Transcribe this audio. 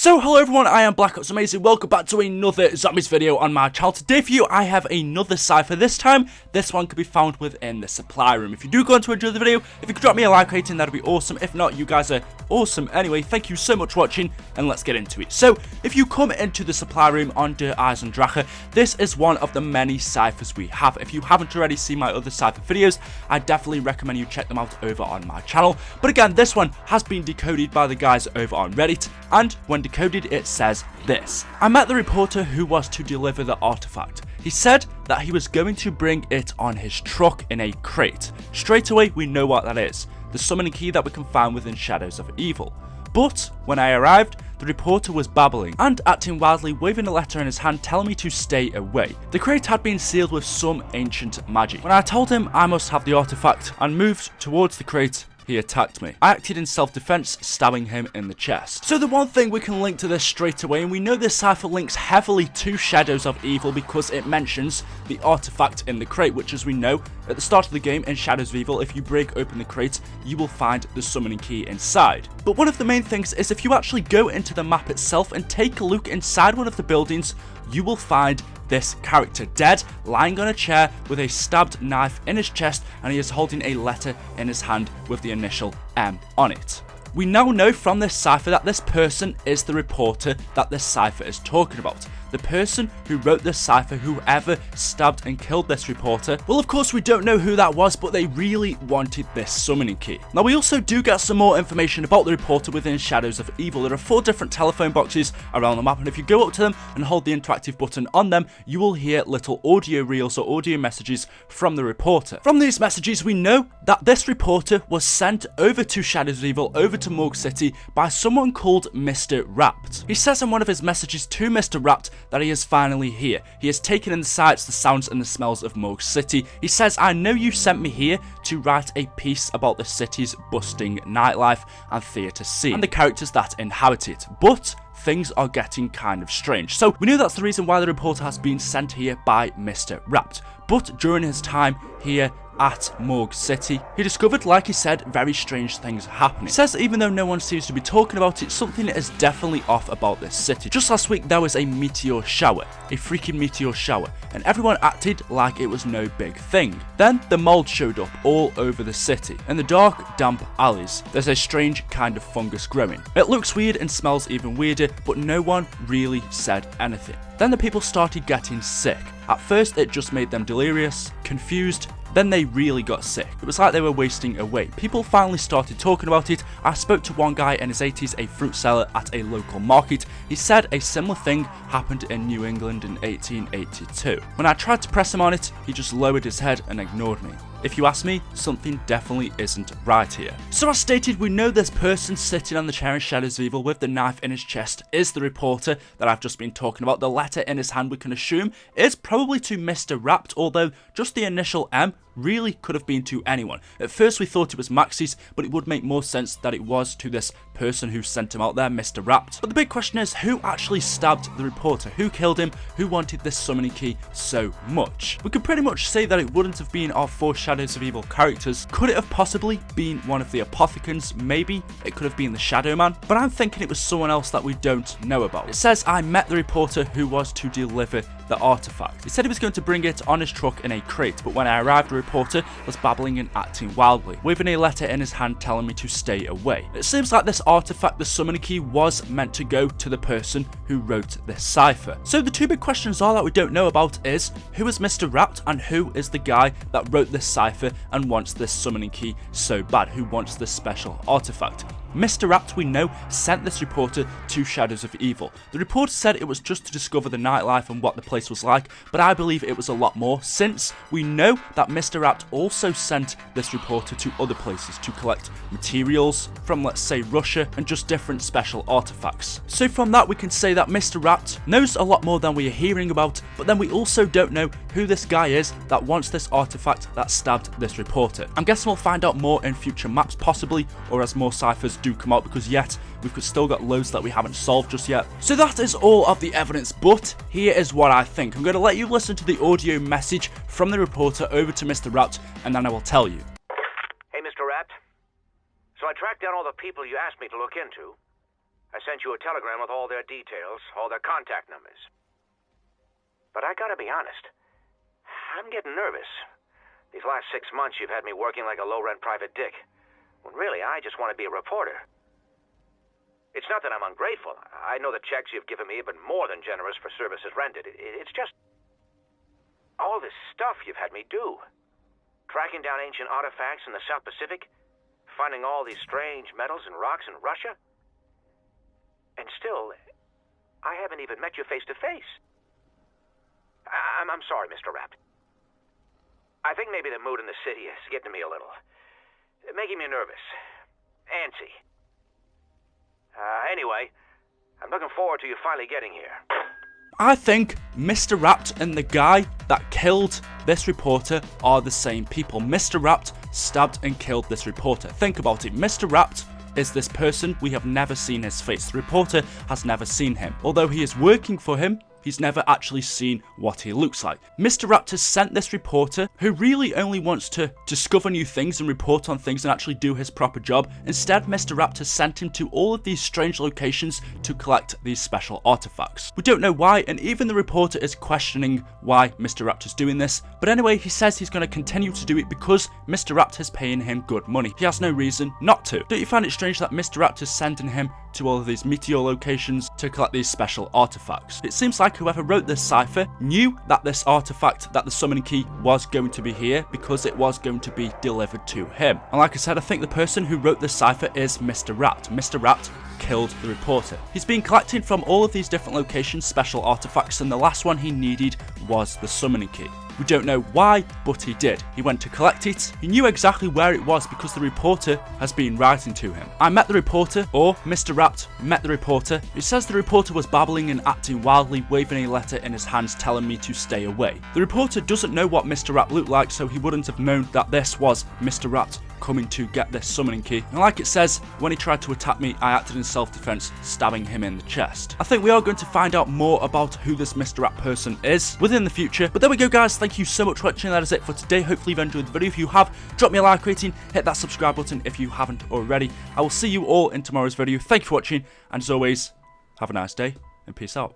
So hello everyone, I am BlackOpsAmazing. Welcome back to another Zombies video on my channel. Today for you, I have another Cipher. This time, this one can be found within the supply room. If you do go on to enjoy the video, if you could drop me a like rating, that'd be awesome. If not, you guys are awesome. Anyway, thank you so much for watching, and let's get into it. So, if you come into the supply room under Eisendrache, this is one of the many Ciphers we have. If you haven't already seen my other Cipher videos, I definitely recommend you check them out over on my channel. But again, this one has been decoded by the guys over on Reddit, and when decoded, it says this. I met the reporter who was to deliver the artifact. He said that he was going to bring it on his truck in a crate. Straight away, we know what that is. The summoning key that we can find within Shadows of Evil. But when I arrived, the reporter was babbling and acting wildly, waving a letter in his hand telling me to stay away. The crate had been sealed with some ancient magic. When I told him I must have the artifact and moved towards the crate, he attacked me. I acted in self-defense, stabbing him in the chest. So the one thing we can link to this straight away, and we know this cipher links heavily to Shadows of Evil because it mentions the artifact in the crate, which, as we know, at the start of the game in Shadows of Evil, if you break open the crate, you will find the summoning key inside. But one of the main things is if you actually go into the map itself and take a look inside one of the buildings, you will find this character dead, lying on a chair with a stabbed knife in his chest, and he is holding a letter in his hand with the initial M on it. We now know from this cipher that this person is the reporter that this cipher is talking about. The person who wrote this cipher, whoever stabbed and killed this reporter. Well, of course, we don't know who that was, but they really wanted this summoning key. Now, we also do get some more information about the reporter within Shadows of Evil. There are 4 different telephone boxes around the map, and if you go up to them and hold the interactive button on them, you will hear little audio reels or audio messages from the reporter. From these messages, we know that this reporter was sent over to Shadows of Evil, over to Morgue City, by someone called Mr. Wrapped. He says in one of his messages to Mr. Wrapped that he is finally here. He has taken in the sights, the sounds, and the smells of Morgue City. He says, I know you sent me here to write a piece about the city's busting nightlife and theatre scene, and the characters that inhabit it, but things are getting kind of strange. So we knew that's the reason why the reporter has been sent here by Mr. Wrapped. But during his time here at Morgue City, he discovered, like he said, very strange things happening. He says that even though no one seems to be talking about it, something is definitely off about this city. Just last week, there was a meteor shower, a freaking meteor shower, and everyone acted like it was no big thing. Then the mold showed up all over the city. In the dark, damp alleys, there's a strange kind of fungus growing. It looks weird and smells even weirder, but no one really said anything. Then the people started getting sick. At first, it just made them delirious, confused. Then they really got sick. It was like they were wasting away. People finally started talking about it. I spoke to one guy in his 80s, a fruit seller at a local market. He said a similar thing happened in New England in 1882. When I tried to press him on it, he just lowered his head and ignored me. If you ask me, something definitely isn't right here. So as stated, we know this person sitting on the chair in Shadows of Evil with the knife in his chest is the reporter that I've just been talking about. The letter in his hand, we can assume, is probably to Mr. Wrapped, although just the initial M really could have been to anyone. At first we thought it was Max's, but it would make more sense that it was to this person who sent him out there, Mr. Wrapped. But the big question is, who actually stabbed the reporter? Who killed him? Who wanted this summoning key so much? We could pretty much say that it wouldn't have been our 4 Shadows of Evil characters. Could it have possibly been one of the apothecants? Maybe it could have been the Shadow Man, but I'm thinking it was someone else that we don't know about. It says, I met the reporter who was to deliver the artifact. He said he was going to bring it on his truck in a crate, but when I arrived, the reporter was babbling and acting wildly, waving a letter in his hand telling me to stay away. It seems like this artifact, the summoning key, was meant to go to the person who wrote this cipher. So the 2 big questions are that we don't know about is, who is Mr. Wrapped and who is the guy that wrote this cipher and wants this summoning key so bad, who wants this special artifact? Mr. Wrapped, we know, sent this reporter to Shadows of Evil. The reporter said it was just to discover the nightlife and what the place was like, but I believe it was a lot more, since we know that Mr. Wrapped also sent this reporter to other places to collect materials from, let's say, Russia, and just different special artifacts. So from that, we can say that Mr. Wrapped knows a lot more than we are hearing about, but then we also don't know who this guy is that wants this artifact that stabbed this reporter. I'm guessing we'll find out more in future maps, possibly, or as more ciphers do come out, because yet we've still got loads that we haven't solved just yet. So that is all of the evidence, but here is what I think. I'm going to let you listen to the audio message from the reporter over to Mr. Wrapped, and then I will tell you. Hey, Mr. Wrapped. So I tracked down all the people you asked me to look into. I sent you a telegram with all their details, all their contact numbers. But I gotta be honest, I'm getting nervous. These last 6 months you've had me working like a low-rent private dick, when really I just want to be a reporter. It's not that I'm ungrateful. I know the checks you've given me have been more than generous for services rendered. It's just all this stuff you've had me do. Tracking down ancient artifacts in the South Pacific, finding all these strange metals and rocks in Russia. And still, I haven't even met you face to face. I'm sorry, Mr. Rapt. I think maybe the mood in the city is getting to me a little. Making me nervous. Antsy. Anyway, I'm looking forward to you finally getting here. I think Mr. Rapt and the guy that killed this reporter are the same people. Mr. Rapt stabbed and killed this reporter. Think about it. Mr. Rapt is this person. We have never seen his face. The reporter has never seen him. Although he is working for him, he's never actually seen what he looks like. Mr. Rapt has sent this reporter, who really only wants to discover new things and report on things and actually do his proper job. Instead, Mr. Rapt has sent him to all of these strange locations to collect these special artifacts. We don't know why, and even the reporter is questioning why Mr. Rapt is doing this. But anyway, he says he's going to continue to do it because Mr. Rapt is paying him good money. He has no reason not to. Don't you find it strange that Mr. Rapt is sending him to all of these meteor locations to collect these special artifacts? It seems like whoever wrote this cipher knew that this artifact, that the summoning key, was going to be here because it was going to be delivered to him. And like I said, I think the person who wrote this cipher is Mr. Rapt. Mr. Rapt killed the reporter. He's been collecting from all of these different locations special artifacts, and the last one he needed was the summoning key. We don't know why, but he did. He went to collect it. He knew exactly where it was because the reporter has been writing to him. I met the reporter, or Mr. Rapt met the reporter. It says the reporter was babbling and acting wildly, waving a letter in his hands telling me to stay away. The reporter doesn't know what Mr. Rapt looked like, so he wouldn't have known that this was Mr. Rapt coming to get this summoning key. And like it says, when he tried to attack me, I acted in self-defense, stabbing him in the chest. I think we are going to find out more about who this Mr. Rapt person is within the future. But there we go, guys. Thank you so much for watching. That is it for today. Hopefully you've enjoyed the video. If you have, drop me a like rating, hit that subscribe button if you haven't already. I will see you all in tomorrow's video. Thank you for watching, and as always, have a nice day and peace out.